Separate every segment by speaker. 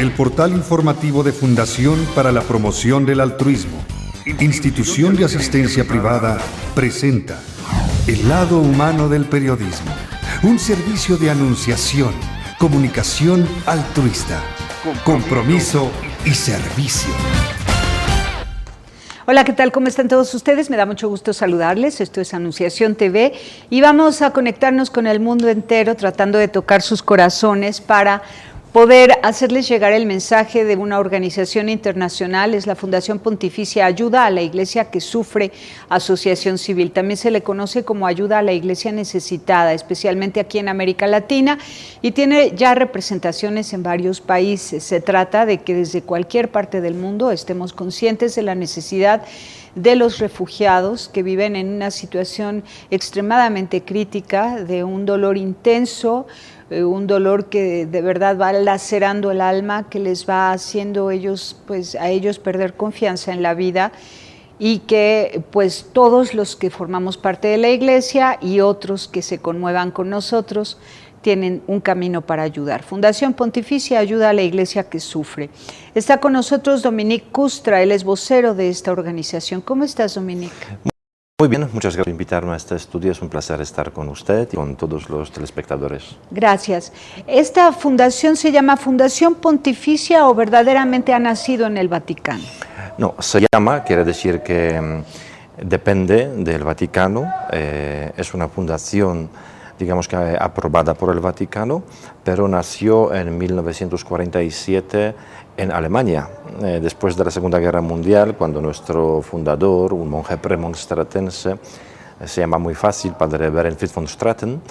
Speaker 1: El portal informativo de Fundación para la Promoción del Altruismo, institución de asistencia privada, presenta El lado humano del periodismo, un servicio de anunciación, comunicación altruista, compromiso y servicio.
Speaker 2: Hola, ¿qué tal? ¿Cómo están todos ustedes? Me da mucho gusto saludarles. Esto es Anunciación TV y vamos a conectarnos con el mundo entero tratando de tocar sus corazones para poder hacerles llegar el mensaje de una organización internacional. Es la Fundación Pontificia Ayuda a la Iglesia que Sufre, Asociación Civil. También se le conoce como Ayuda a la Iglesia Necesitada, especialmente aquí en América Latina, y tiene ya representaciones en varios países. Se trata de que desde cualquier parte del mundo estemos conscientes de la necesidad de los refugiados que viven en una situación extremadamente crítica, de un dolor intenso, un dolor que de verdad va lacerando el alma, que les va haciendo a ellos perder confianza en la vida, y que pues todos los que formamos parte de la Iglesia y otros que se conmuevan con nosotros tienen un camino para ayudar. Fundación Pontificia Ayuda a la Iglesia que Sufre. Está con nosotros Dominique Custra, él es vocero de esta organización. ¿Cómo estás, Dominique?
Speaker 3: Muy bien, muchas gracias por invitarme a este estudio. Es un placer estar con usted y con todos los telespectadores. Gracias.
Speaker 2: ¿Esta fundación se llama Fundación Pontificia o verdaderamente ha nacido en el Vaticano?
Speaker 3: No, se llama, quiere decir que depende del Vaticano. Es una fundación, digamos que aprobada por el Vaticano, pero nació en 1947 en Alemania, después de la Segunda Guerra Mundial, cuando nuestro fundador, un monje premonstratense, se llama muy fácil, padre Berenfried von Straten,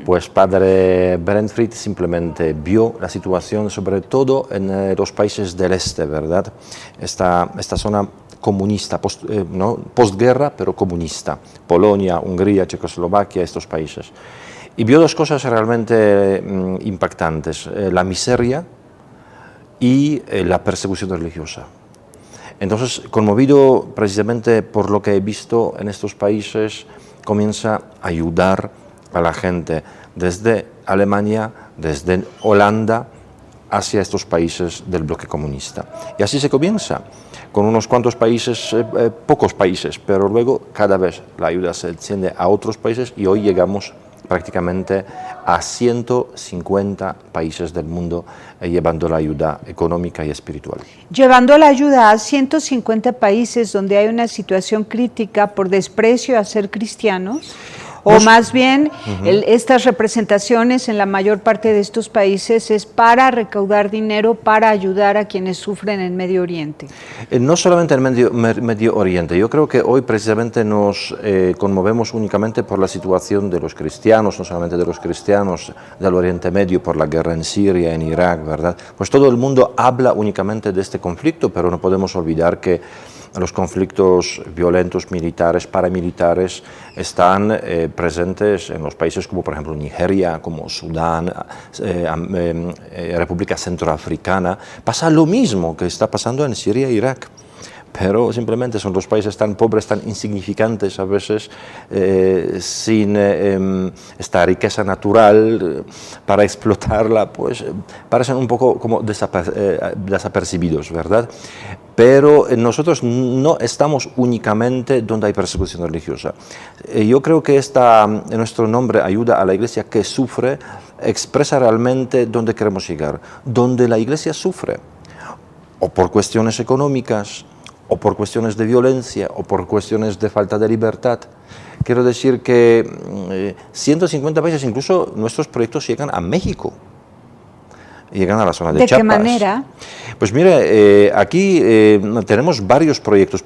Speaker 3: pues padre Berenfried simplemente vio la situación, sobre todo en los países del este, ¿verdad? Esta zona comunista, postguerra, pero comunista, Polonia, Hungría, Checoslovaquia, estos países. Y vio dos cosas realmente impactantes, la miseria y la persecución religiosa. Entonces, conmovido precisamente por lo que he visto en estos países, comienza a ayudar a la gente desde Alemania, desde Holanda, hacia estos países del bloque comunista. Y así se comienza, con unos cuantos países, pocos países, pero luego cada vez la ayuda se extiende a otros países y hoy llegamos prácticamente a 150 países del mundo llevando la ayuda económica y espiritual.
Speaker 2: Llevando la ayuda a 150 países donde hay una situación crítica por desprecio a ser cristianos, o más bien estas representaciones en la mayor parte de estos países es para recaudar dinero para ayudar a quienes sufren en Medio Oriente.
Speaker 3: No solamente en Medio Oriente, yo creo que hoy precisamente nos conmovemos únicamente por la situación de los cristianos, no solamente de los cristianos del Oriente Medio, por la guerra en Siria, en Irak, ¿verdad? Pues todo el mundo habla únicamente de este conflicto, pero no podemos olvidar que los conflictos violentos, militares, paramilitares, están presentes en los países como por ejemplo Nigeria, como Sudán, República Centroafricana. Pasa lo mismo que está pasando en Siria e Irak, pero simplemente son dos países tan pobres, tan insignificantes a veces, sin esta riqueza natural para explotarla, pues parecen un poco como desapercibidos, ¿verdad? Pero nosotros no estamos únicamente donde hay persecución religiosa. Yo creo que nuestro nombre, Ayuda a la Iglesia que Sufre, expresa realmente dónde queremos llegar, donde la Iglesia sufre, o por cuestiones económicas, o por cuestiones de violencia, o por cuestiones de falta de libertad. Quiero decir que 150 países, incluso nuestros proyectos llegan a México, llegan a la zona de Chiapas.
Speaker 2: ¿De qué manera?
Speaker 3: Pues mire, aquí tenemos varios proyectos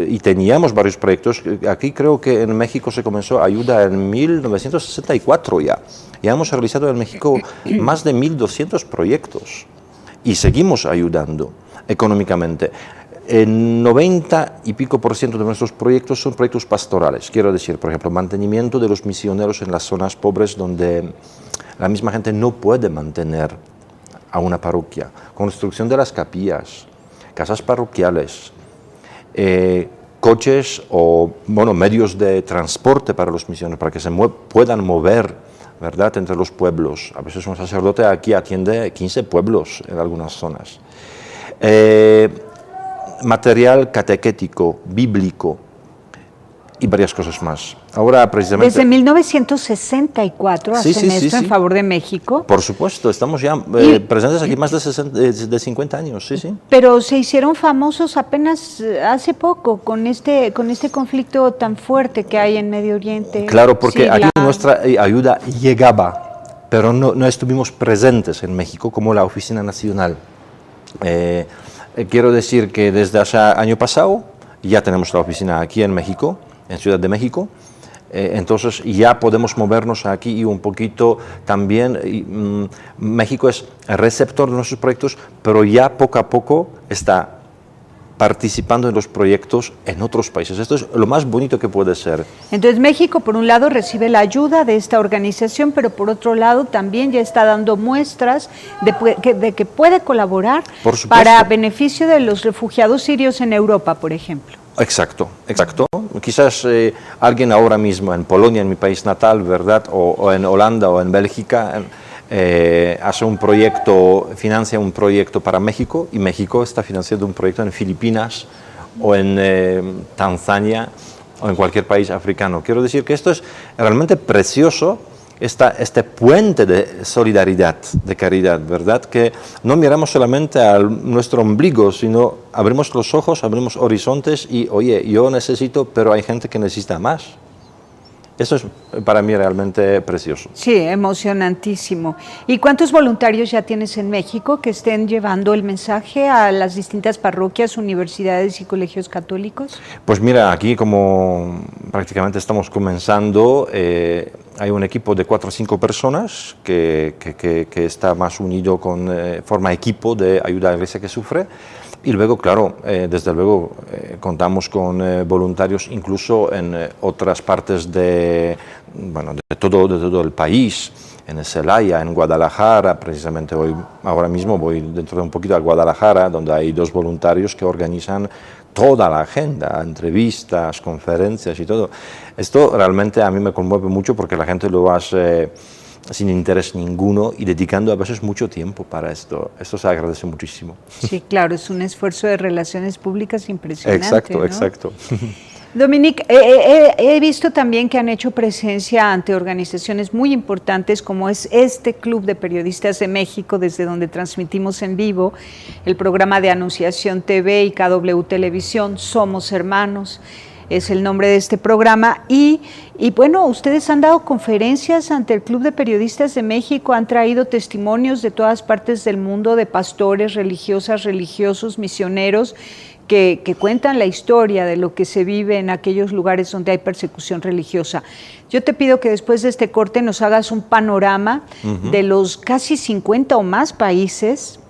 Speaker 3: y teníamos varios proyectos. Aquí creo que en México se comenzó ayuda en 1964 ya. Ya hemos realizado en México más de 1.200 proyectos y seguimos ayudando económicamente. El 90 y pico % de nuestros proyectos son proyectos pastorales. Quiero decir, por ejemplo, mantenimiento de los misioneros en las zonas pobres donde la misma gente no puede mantener a una parroquia, construcción de las capillas, casas parroquiales, coches o medios de transporte para los misioneros, para que se puedan mover ¿verdad?, entre los pueblos. A veces un sacerdote aquí atiende 15 pueblos en algunas zonas. Material catequético, bíblico y varias cosas más. Ahora, precisamente...
Speaker 2: Desde 1964 hacen esto en favor de México.
Speaker 3: Por supuesto, estamos ya presentes aquí más de 50 años, sí.
Speaker 2: Pero se hicieron famosos apenas hace poco con este conflicto tan fuerte que hay en Medio Oriente.
Speaker 3: Claro, porque aquí nuestra ayuda llegaba, pero no estuvimos presentes en México como la Oficina Nacional. Quiero decir que desde hace año pasado ya tenemos la oficina aquí en México, en Ciudad de México, entonces ya podemos movernos aquí y un poquito también. México es receptor de nuestros proyectos, pero ya poco a poco está participando en los proyectos en otros países. Esto es lo más bonito que puede ser.
Speaker 2: Entonces México, por un lado, recibe la ayuda de esta organización, pero por otro lado también ya está dando muestras de que puede colaborar para beneficio de los refugiados sirios en Europa, por ejemplo.
Speaker 3: Exacto. Quizás alguien ahora mismo en Polonia, en mi país natal, ¿verdad?, o en Holanda o en Bélgica, hace un proyecto, financia un proyecto para México, y México está financiando un proyecto en Filipinas o en Tanzania o en cualquier país africano. Quiero decir que esto es realmente precioso, este puente de solidaridad, de caridad, ¿verdad? Que no miramos solamente a nuestro ombligo, sino abrimos los ojos, abrimos horizontes y, oye, yo necesito, pero hay gente que necesita más. Eso es para mí realmente precioso.
Speaker 2: Sí, emocionantísimo. ¿Y cuántos voluntarios ya tienes en México que estén llevando el mensaje a las distintas parroquias, universidades y colegios católicos?
Speaker 3: Pues mira, aquí como prácticamente estamos comenzando, hay un equipo de 4 o 5 personas que está más unido con forma equipo de ayuda a la Iglesia que sufre. Y luego, claro, desde luego contamos con voluntarios incluso en otras partes de todo el país, en Celaya, en Guadalajara. Precisamente ahora mismo voy dentro de un poquito a Guadalajara, donde hay 2 voluntarios que organizan toda la agenda, entrevistas, conferencias y todo. Esto realmente a mí me conmueve mucho porque la gente lo hace sin interés ninguno y dedicando a veces mucho tiempo para esto. Esto se agradece muchísimo.
Speaker 2: Sí, claro, es un esfuerzo de relaciones públicas impresionante.
Speaker 3: Exacto,
Speaker 2: ¿no?
Speaker 3: Exacto.
Speaker 2: Dominique, he visto también que han hecho presencia ante organizaciones muy importantes como es este Club de Periodistas de México, desde donde transmitimos en vivo el programa de Anunciación TV y KW Televisión, Somos Hermanos, es el nombre de este programa. Y bueno, ustedes han dado conferencias ante el Club de Periodistas de México, han traído testimonios de todas partes del mundo de pastores, religiosas, religiosos, misioneros, que cuentan la historia de lo que se vive en aquellos lugares donde hay persecución religiosa. Yo te pido que después de este corte nos hagas un panorama de los casi 50 o más países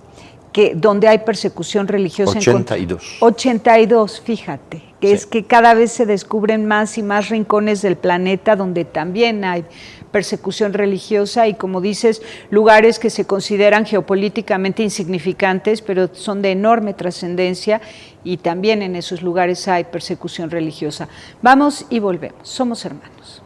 Speaker 2: donde hay persecución religiosa.
Speaker 3: 82.
Speaker 2: 82, fíjate, que sí. Es que cada vez se descubren más y más rincones del planeta donde también hay persecución religiosa y, como dices, lugares que se consideran geopolíticamente insignificantes, pero son de enorme trascendencia, y también en esos lugares hay persecución religiosa. Vamos y volvemos. Somos hermanos.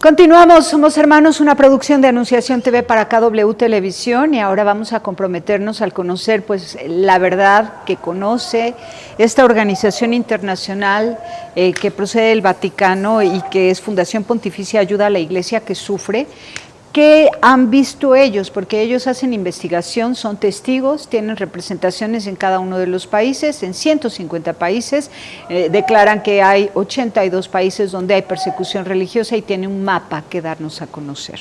Speaker 2: Continuamos, Somos Hermanos, una producción de Anunciación TV para KW Televisión, y ahora vamos a comprometernos al conocer pues la verdad que conoce esta organización internacional que procede del Vaticano y que es Fundación Pontificia Ayuda a la Iglesia que Sufre. ¿Qué han visto ellos? Porque ellos hacen investigación, son testigos, tienen representaciones en cada uno de los países, en 150 países, declaran que hay 82 países donde hay persecución religiosa y tiene un mapa que darnos a conocer.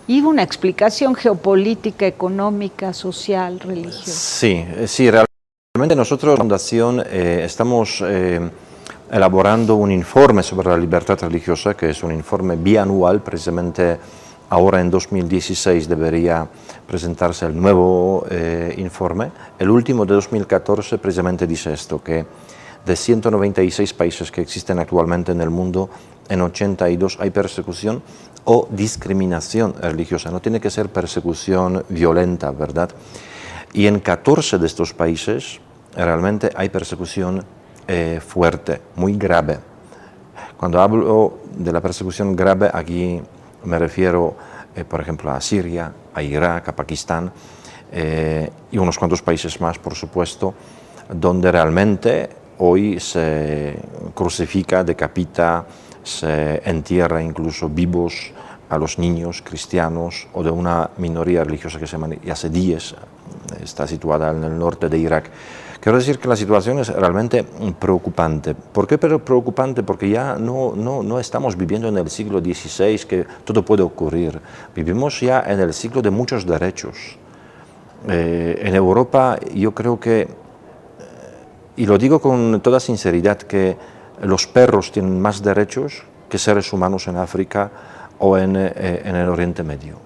Speaker 2: Y una explicación geopolítica, económica, social, religiosa.
Speaker 3: Sí, realmente nosotros, la Fundación, estamos elaborando un informe sobre la libertad religiosa, que es un informe bianual, precisamente. Ahora en 2016 debería presentarse el nuevo informe. El último de 2014 precisamente dice esto, que de 196 países que existen actualmente en el mundo, en 82 hay persecución o discriminación religiosa. No tiene que ser persecución violenta, ¿verdad? Y en 14 de estos países realmente hay persecución fuerte, muy grave. Cuando hablo de la persecución grave, aquí me refiero, por ejemplo, a Siria, a Irak, a Pakistán y unos cuantos países más, por supuesto, donde realmente hoy se crucifica, decapita, se entierra incluso vivos a los niños cristianos o de una minoría religiosa que se llama yazidíes, está situada en el norte de Irak. Quiero decir que la situación es realmente preocupante. ¿Por qué preocupante? Porque ya no estamos viviendo en el siglo XVI, que todo puede ocurrir. Vivimos ya en el siglo de muchos derechos. En Europa yo creo que, y lo digo con toda sinceridad, que los perros tienen más derechos que seres humanos en África o en el Oriente Medio.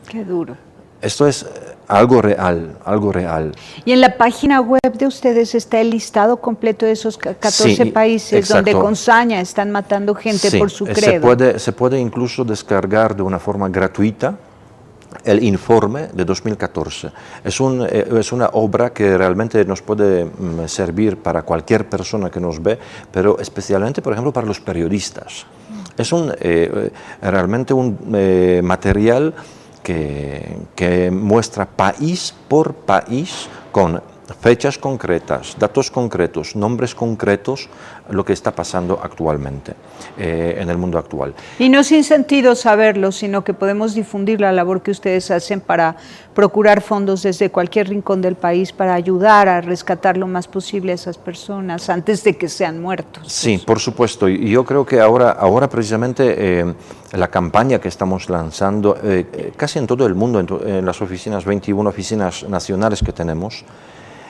Speaker 2: Qué duro.
Speaker 3: Esto es algo real, algo real.
Speaker 2: Y en la página web de ustedes está el listado completo de esos 14
Speaker 3: sí,
Speaker 2: países
Speaker 3: exacto.
Speaker 2: donde con saña están matando gente
Speaker 3: Sí,
Speaker 2: por su credo.
Speaker 3: Se puede incluso descargar de una forma gratuita el informe de 2014. Es una obra que realmente nos puede servir para cualquier persona que nos ve, pero especialmente, por ejemplo, para los periodistas. Es realmente un material que muestra país por país con fechas concretas, datos concretos, nombres concretos, lo que está pasando actualmente en el mundo actual.
Speaker 2: Y no sin sentido saberlo, sino que podemos difundir la labor que ustedes hacen para procurar fondos desde cualquier rincón del país para ayudar a rescatar lo más posible a esas personas antes de que sean muertos.
Speaker 3: Sí, por supuesto. Y yo creo que ahora precisamente la campaña que estamos lanzando casi en todo el mundo, en las oficinas, 21 oficinas nacionales que tenemos,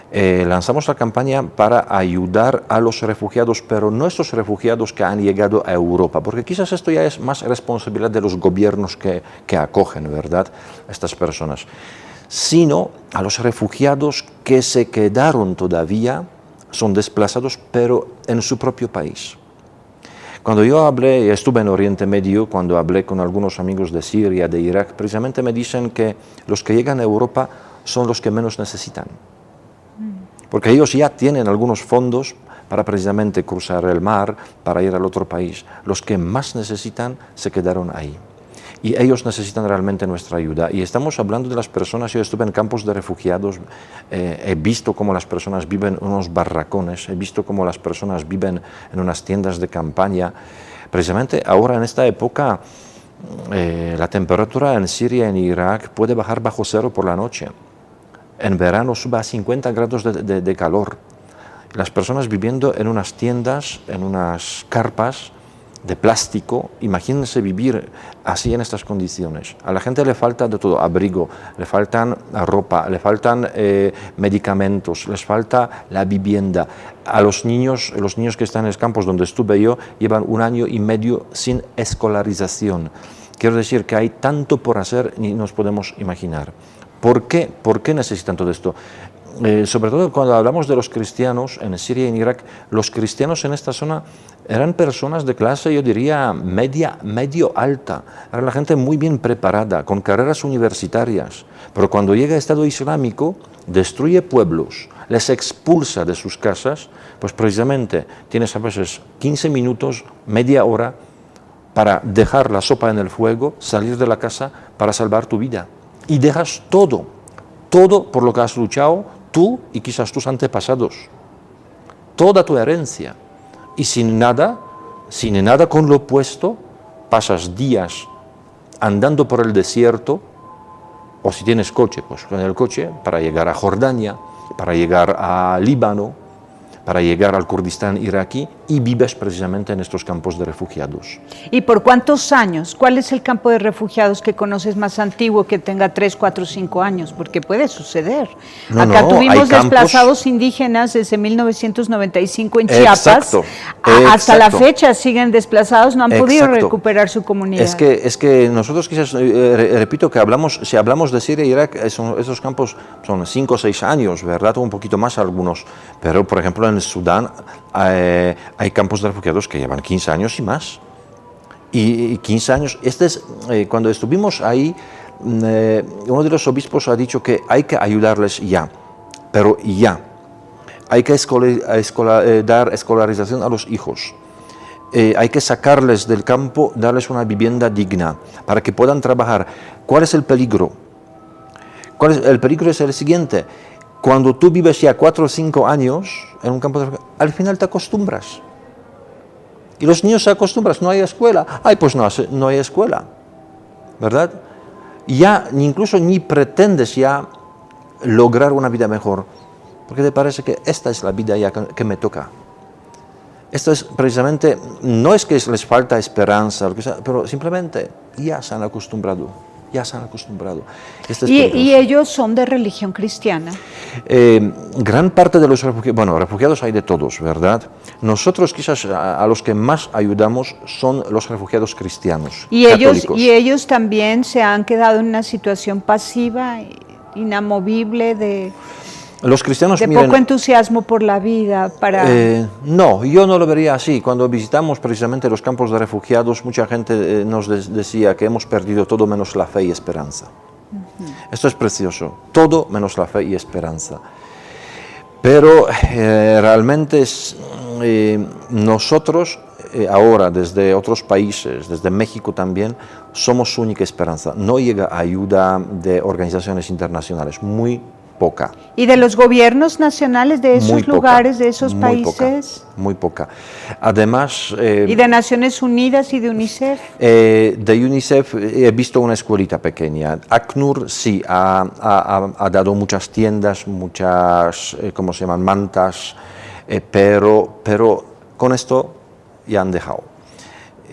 Speaker 3: lanzamos la campaña para ayudar a los refugiados, pero no estos refugiados que han llegado a Europa, porque quizás esto ya es más responsabilidad de los gobiernos que acogen, ¿verdad?, a estas personas, sino a los refugiados que se quedaron todavía, son desplazados, pero en su propio país. Cuando yo estuve en Oriente Medio, cuando hablé con algunos amigos de Siria, de Irak, precisamente me dicen que los que llegan a Europa son los que menos necesitan. Porque ellos ya tienen algunos fondos para precisamente cruzar el mar, para ir al otro país. Los que más necesitan se quedaron ahí. Y ellos necesitan realmente nuestra ayuda. Y estamos hablando de las personas, yo estuve en campos de refugiados, he visto cómo las personas viven en unos barracones, he visto cómo las personas viven en unas tiendas de campaña. Precisamente ahora en esta época, la temperatura en Siria y en Irak puede bajar bajo cero por la noche. En verano sube a 50 grados de calor. Las personas viviendo en unas tiendas, en unas carpas, de plástico. Imagínense vivir así en estas condiciones. A la gente le falta de todo, abrigo, le faltan ropa, le faltan medicamentos, les falta la vivienda. A los niños que están en los campos donde estuve yo, llevan 1 año y medio sin escolarización. Quiero decir que hay tanto por hacer, ni nos podemos imaginar. ¿Por qué? ¿Por qué necesitan todo esto? Sobre todo cuando hablamos de los cristianos en Siria y en Irak, los cristianos en esta zona eran personas de clase, yo diría, medio alta. Era la gente muy bien preparada, con carreras universitarias. Pero cuando llega el Estado Islámico, destruye pueblos, les expulsa de sus casas, pues precisamente tienes a veces 15 minutos, media hora, para dejar la sopa en el fuego, salir de la casa para salvar tu vida. Y dejas todo por lo que has luchado, tú y quizás tus antepasados, toda tu herencia, y sin nada con lo puesto, pasas días andando por el desierto, o si tienes coche, pues con el coche, para llegar a Jordania, para llegar a Líbano, para llegar al Kurdistán iraquí, y vives precisamente en estos campos de refugiados.
Speaker 2: ¿Y por cuántos años? ¿Cuál es el campo de refugiados que conoces más antiguo, que tenga 3, 4, 5 años? Porque puede suceder. Acá tuvimos desplazados indígenas desde 1995 en Chiapas.
Speaker 3: Exacto.
Speaker 2: Hasta la fecha siguen desplazados, no han podido recuperar su comunidad.
Speaker 3: Es que nosotros quizás, repito, que si hablamos de Siria e Irak, esos campos son 5 o 6 años, ¿verdad? O un poquito más algunos. Pero, por ejemplo, en Sudán hay campos de refugiados que llevan 15 años y más. Y 15 años, cuando estuvimos ahí, uno de los obispos ha dicho que hay que ayudarles ya, pero ya. Hay que dar escolarización a los hijos. Hay que sacarles del campo, darles una vivienda digna, para que puedan trabajar. ¿Cuál es el peligro? El peligro es el siguiente. Cuando tú vives ya 4 o 5 años en un campo de refugiados, al final te acostumbras. Y los niños se acostumbran, no hay escuela. Pues no hay escuela, ¿verdad? Ya incluso ni pretendes ya lograr una vida mejor, porque te parece que esta es la vida ya que me toca. Esto es precisamente, no es que les falta esperanza, pero simplemente ya se han acostumbrado.
Speaker 2: ¿Y ellos son de religión cristiana?
Speaker 3: Gran parte de los refugiados hay de todos, ¿verdad? Nosotros quizás a los que más ayudamos son los refugiados cristianos, católicos.
Speaker 2: ¿Y ellos también se han quedado en una situación pasiva, inamovible,
Speaker 3: los cristianos,
Speaker 2: de poco entusiasmo por la vida?
Speaker 3: No, yo no lo vería así. Cuando visitamos precisamente los campos de refugiados, mucha gente nos decía que hemos perdido todo menos la fe y esperanza. Esto es precioso, todo menos la fe y esperanza. Pero realmente nosotros ahora, desde otros países, desde México también, somos su única esperanza. No llega ayuda de organizaciones internacionales, muy poca.
Speaker 2: ¿Y de los gobiernos nacionales de esos lugares, de esos países?
Speaker 3: Muy poca. Además...
Speaker 2: ¿Y de Naciones Unidas y de UNICEF?
Speaker 3: De UNICEF he visto una escuelita pequeña. ACNUR sí, ha dado muchas tiendas, muchas, ¿cómo se llaman?, mantas, pero con esto ya han dejado.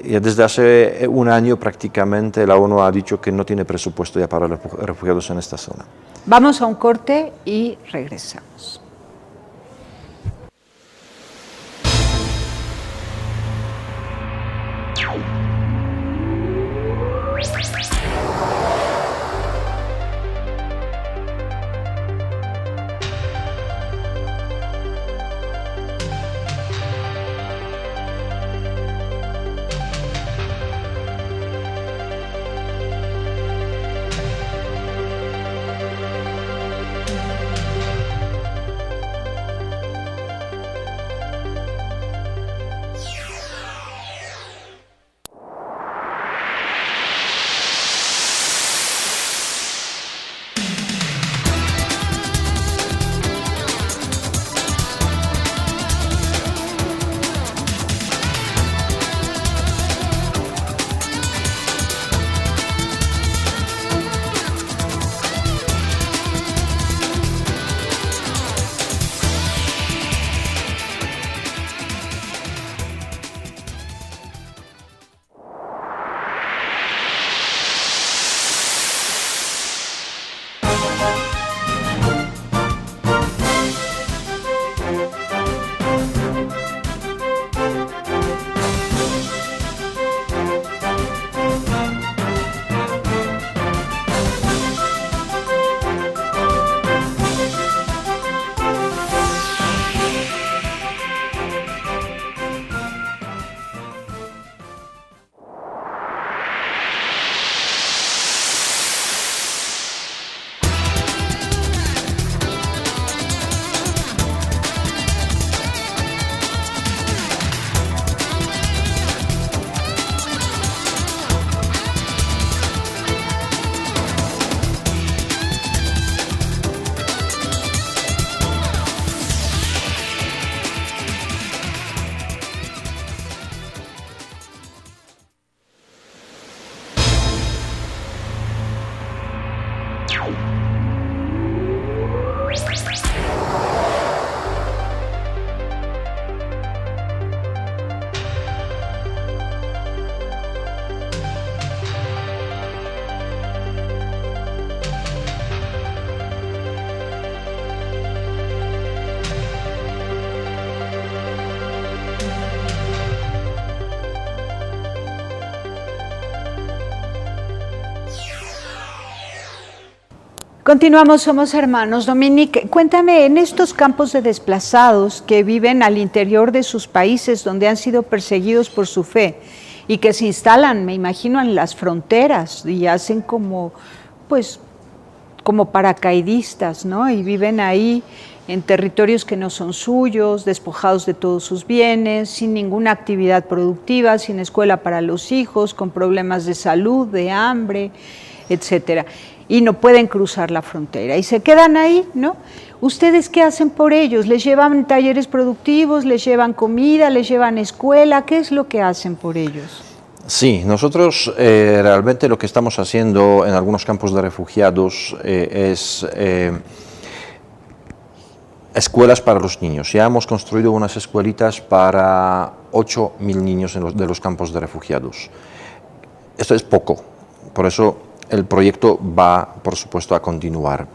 Speaker 3: Desde hace 1 año prácticamente la ONU ha dicho que no tiene presupuesto ya para los refugiados en esta zona.
Speaker 2: Vamos a un corte y regresamos. Continuamos, somos hermanos. Dominique, cuéntame, en estos campos de desplazados que viven al interior de sus países donde han sido perseguidos por su fe y que se instalan, me imagino, en las fronteras y hacen como, pues, como paracaidistas, ¿no? Y viven ahí en territorios que no son suyos, despojados de todos sus bienes, sin ninguna actividad productiva, sin escuela para los hijos, con problemas de salud, de hambre, etcétera. Y no pueden cruzar la frontera y se quedan ahí, ¿no? ¿Ustedes qué hacen por ellos? ¿Les llevan talleres productivos, les llevan comida, les llevan escuela? ¿Qué es lo que hacen por ellos?
Speaker 3: Sí, nosotros realmente lo que estamos haciendo en algunos campos de refugiados es escuelas para los niños. Ya hemos construido unas escuelitas para 8.000 niños de los campos de refugiados. Esto es poco, por eso el proyecto va, por supuesto, a continuar.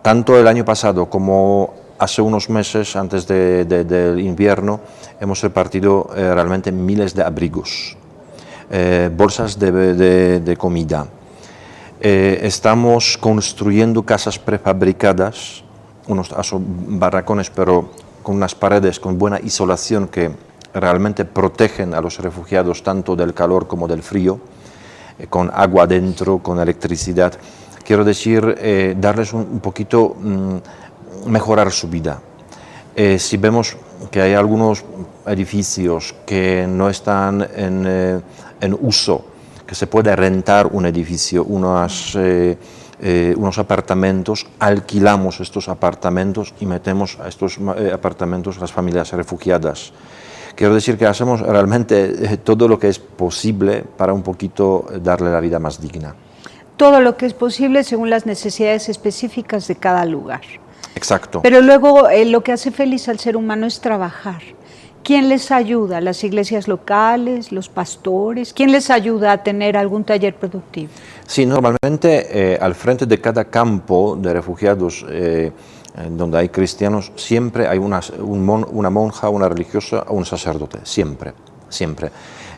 Speaker 3: Tanto el año pasado como hace unos meses, antes del invierno, hemos repartido realmente miles de abrigos, bolsas de comida. Estamos construyendo casas prefabricadas, unos barracones, pero con unas paredes con buena isolación que realmente protegen a los refugiados tanto del calor como del frío, con agua dentro, con electricidad. Quiero decir, darles un poquito, mejorar su vida. Si vemos que hay algunos edificios que no están en uso, que se puede rentar un edificio, unos apartamentos, alquilamos estos apartamentos y metemos a estos apartamentos las familias refugiadas. Quiero decir que hacemos realmente todo lo que es posible para un poquito darle la vida más digna.
Speaker 2: Todo lo que es posible según las necesidades específicas de cada lugar.
Speaker 3: Exacto.
Speaker 2: Pero luego lo que hace feliz al ser humano es trabajar. ¿Quién les ayuda? ¿Las iglesias locales, los pastores? ¿Quién les ayuda a tener algún taller productivo?
Speaker 3: Sí, normalmente al frente de cada campo de refugiados donde hay cristianos, siempre hay una monja, una religiosa o un sacerdote, siempre, siempre.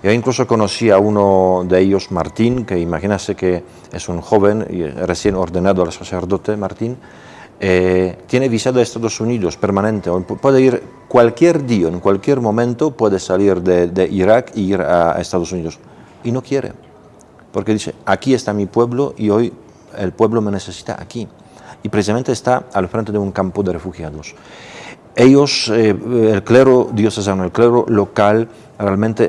Speaker 3: Yo incluso conocí a uno de ellos, Martín, que imagínase que es un joven y recién ordenado al sacerdote, Martín, tiene visado de Estados Unidos permanente, puede ir cualquier día, en cualquier momento puede salir de Irak e ir a Estados Unidos, y no quiere, porque dice, aquí está mi pueblo y hoy el pueblo me necesita aquí. Y precisamente está al frente de un campo de refugiados. Ellos, el clero diocesano, el clero local, realmente,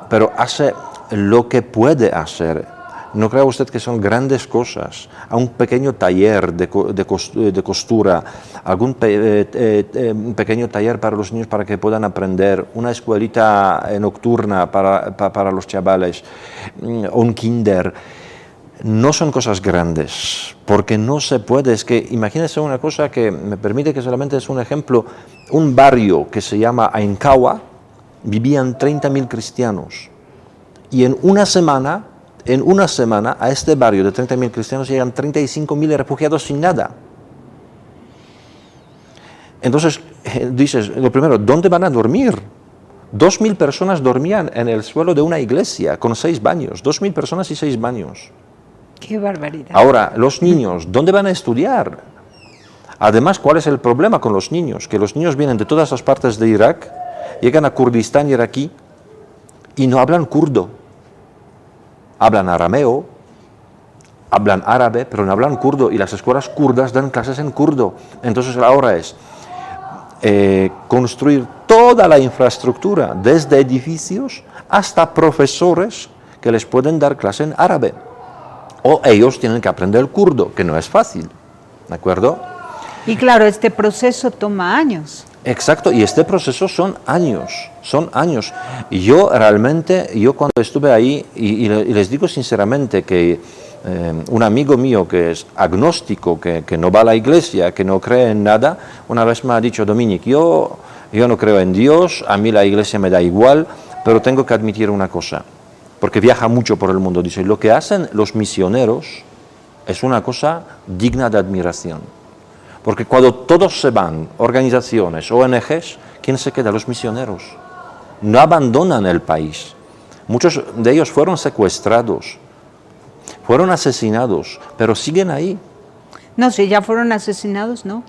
Speaker 3: pero hace lo que puede hacer. No crea usted que son grandes cosas. A un pequeño taller de costura, algún pequeño taller para los niños para que puedan aprender, una escuelita nocturna para los chavales, un kinder. No son cosas grandes, porque no se puede. Es que imagínense una cosa que me permite que solamente es un ejemplo. Un barrio que se llama Aincawa, vivían 30.000 cristianos. Y en una semana a este barrio de 30.000 cristianos llegan 35.000 refugiados sin nada. Entonces, dices, lo primero, ¿dónde van a dormir? 2.000 personas dormían en el suelo de una iglesia con 6 baños. 2.000 personas y 6 baños.
Speaker 2: ¡Qué barbaridad!
Speaker 3: Ahora, los niños, ¿dónde van a estudiar? Además, ¿cuál es el problema con los niños? Que los niños vienen de todas las partes de Irak, llegan a Kurdistán iraquí y no hablan kurdo. Hablan arameo, hablan árabe, pero no hablan kurdo, y las escuelas kurdas dan clases en kurdo. Entonces ahora es construir toda la infraestructura, desde edificios hasta profesores que les pueden dar clase en árabe. O ellos tienen que aprender el kurdo, que no es fácil, ¿de acuerdo?
Speaker 2: Y claro, este proceso toma años.
Speaker 3: Exacto, y este proceso son años. Y yo realmente, cuando estuve ahí, y les digo sinceramente que un amigo mío que es agnóstico, que no va a la iglesia, que no cree en nada, una vez me ha dicho, Dominique, yo no creo en Dios, a mí la iglesia me da igual, pero tengo que admitir una cosa, porque viaja mucho por el mundo, dice, lo que hacen los misioneros es una cosa digna de admiración. Porque cuando todos se van, organizaciones, ONGs, ¿quién se queda? Los misioneros. No abandonan el país. Muchos de ellos fueron secuestrados. fueron asesinados, pero siguen ahí.
Speaker 2: No, si ya fueron asesinados, ¿no?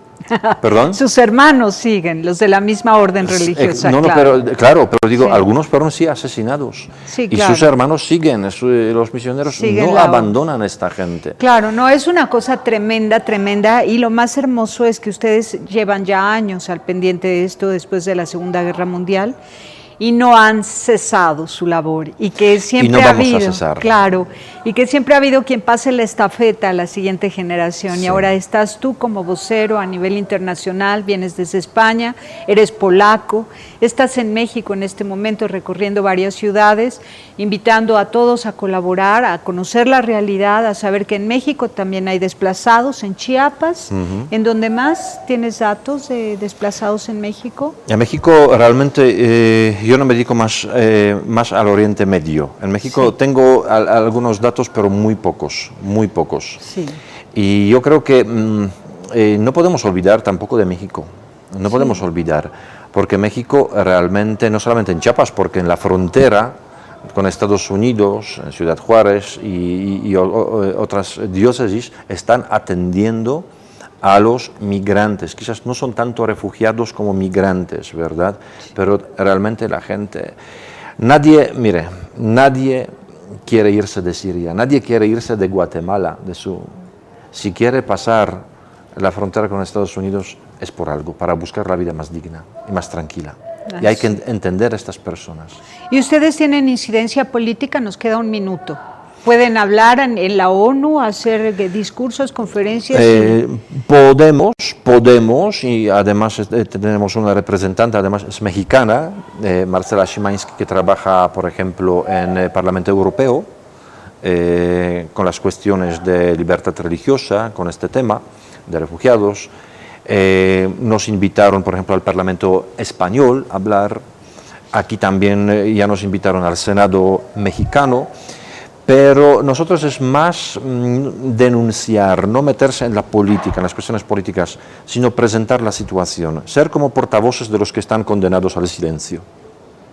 Speaker 3: ¿Perdón?
Speaker 2: Sus hermanos siguen, los de la misma orden religiosa.
Speaker 3: No,
Speaker 2: claro.
Speaker 3: pero digo,
Speaker 2: Sí.
Speaker 3: algunos fueron sí asesinados.
Speaker 2: Sí,
Speaker 3: y
Speaker 2: claro.
Speaker 3: sus hermanos siguen, los misioneros
Speaker 2: Siguen
Speaker 3: no
Speaker 2: la
Speaker 3: abandonan a esta gente.
Speaker 2: Claro, no, es una cosa tremenda, tremenda, y lo más hermoso es que ustedes llevan ya años al pendiente de esto después de la Segunda Guerra Mundial y no han cesado su labor y que siempre
Speaker 3: no
Speaker 2: ha
Speaker 3: vamos a
Speaker 2: habido,
Speaker 3: cesar.
Speaker 2: claro, y que siempre ha habido quien pase la estafeta a la siguiente generación.
Speaker 3: Sí.
Speaker 2: Y ahora estás tú como vocero a nivel internacional, vienes desde España, eres polaco, estás en México en este momento recorriendo varias ciudades, invitando a todos a colaborar, a conocer la realidad, a saber que en México también hay desplazados, en Chiapas, ¿en donde más tienes datos de desplazados en México?
Speaker 3: En México realmente yo no me dedico más al Oriente Medio. En México
Speaker 2: Sí.
Speaker 3: tengo algunos datos, pero muy pocos, muy pocos.
Speaker 2: Sí.
Speaker 3: Y yo creo que no podemos olvidar tampoco de México, no podemos olvidar, porque México realmente, no solamente en Chiapas, porque en la frontera con Estados Unidos, en Ciudad Juárez y otras diócesis, están atendiendo a los migrantes. Quizás no son tanto refugiados como migrantes, ¿verdad? Pero realmente la gente... Nadie quiere irse de Siria, nadie quiere irse de Guatemala, si quiere pasar la frontera con Estados Unidos es por algo, para buscar la vida más digna y más tranquila. Y hay que entender a estas personas.
Speaker 2: ¿Y ustedes tienen incidencia política? Nos queda un minuto. ¿Pueden hablar en la ONU, hacer discursos, conferencias?
Speaker 3: Podemos, y además tenemos una representante, además es mexicana, Marcela Szymański, que trabaja, por ejemplo, en el Parlamento Europeo, con las cuestiones de libertad religiosa, con este tema de refugiados. Nos invitaron, por ejemplo, al Parlamento español a hablar. Aquí también ya nos invitaron al Senado mexicano. Pero nosotros es más denunciar, no meterse en la política, en las cuestiones políticas, sino presentar la situación, ser como portavoces de los que están condenados al silencio,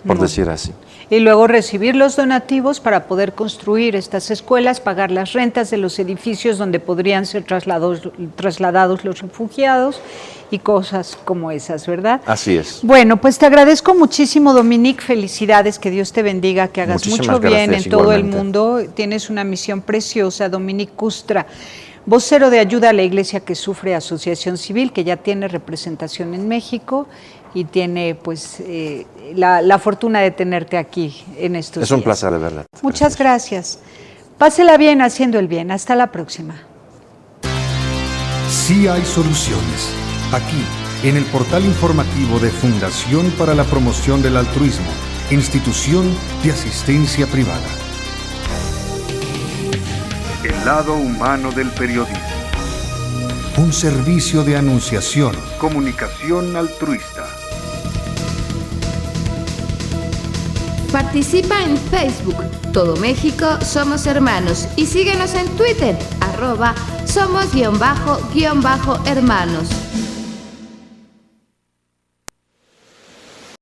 Speaker 3: por decir así.
Speaker 2: Y luego recibir los donativos para poder construir estas escuelas, pagar las rentas de los edificios donde podrían ser trasladados los refugiados y cosas como esas, ¿verdad?
Speaker 3: Así es.
Speaker 2: Bueno, pues te agradezco muchísimo, Dominique, felicidades, que Dios te bendiga, que hagas
Speaker 3: Muchísimas
Speaker 2: mucho bien
Speaker 3: gracias,
Speaker 2: en todo el
Speaker 3: igualmente.
Speaker 2: mundo, tienes una misión preciosa, Dominique Custra, vocero de Ayuda a la Iglesia que Sufre, Asociación Civil, que ya tiene representación en México y tiene pues la fortuna de tenerte aquí en estos días.
Speaker 3: Es un placer, de verdad.
Speaker 2: Muchas gracias. Pásela bien haciendo el bien. Hasta la próxima.
Speaker 1: Sí hay soluciones. Aquí, en el portal informativo de Fundación para la Promoción del Altruismo, Institución de Asistencia Privada. El lado humano del periodismo. Un servicio de anunciación, comunicación altruista.
Speaker 4: Participa en Facebook, Todo México Somos Hermanos, y síguenos en Twitter, @somos_hermanos.